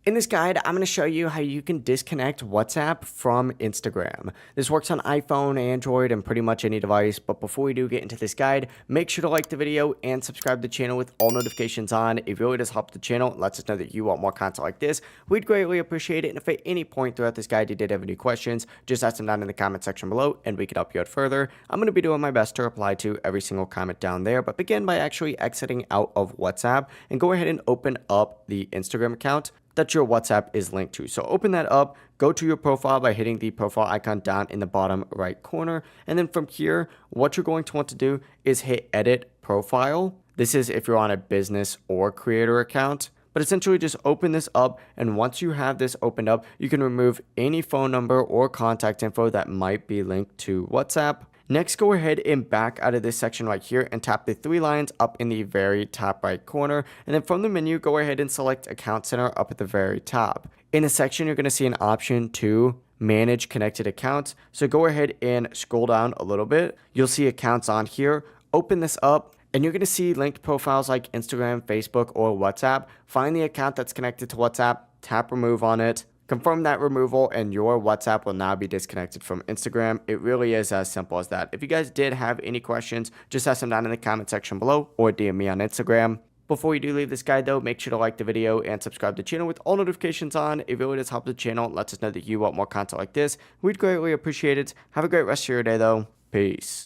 In this guide, I'm going to show you how you can disconnect WhatsApp from Instagram. This works on iPhone, Android, and pretty much any device, but before we do get into this guide, make sure to like the video and subscribe to the channel with all notifications on. It really does help the channel. It lets us know that you want more content like this. We'd greatly appreciate it, and if at any point throughout this guide you did have any questions, just ask them down in the comment section below, and we can help you out further. I'm going to be doing my best to reply to every single comment down there, but begin by actually exiting out of WhatsApp, and go ahead and open up the Instagram account that your WhatsApp is linked to. So open that up, go to your profile by hitting the profile icon down in the bottom right corner. And then from here, what you're going to want to do is hit edit profile. This is if you're on a business or creator account. But essentially just open this up, and once you have this opened up, you can remove any phone number or contact info that might be linked to WhatsApp. Next, go ahead and back out of this section right here and tap the three lines up in the very top right corner. And then from the menu, go ahead and select Account Center up at the very top. In the section, you're going to see an option to manage connected accounts. So go ahead and scroll down a little bit. You'll see accounts on here. Open this up, and you're going to see linked profiles like Instagram, Facebook, or WhatsApp. Find the account that's connected to WhatsApp, tap remove on it. Confirm that removal, and your WhatsApp will now be disconnected from Instagram. It really is as simple as that. If you guys did have any questions, just ask them down in the comment section below or DM me on Instagram. Before you do leave this guide though, make sure to like the video and subscribe to the channel with all notifications on. It really does help the channel. It lets us know that you want more content like this. We'd greatly appreciate it. Have a great rest of your day though. Peace.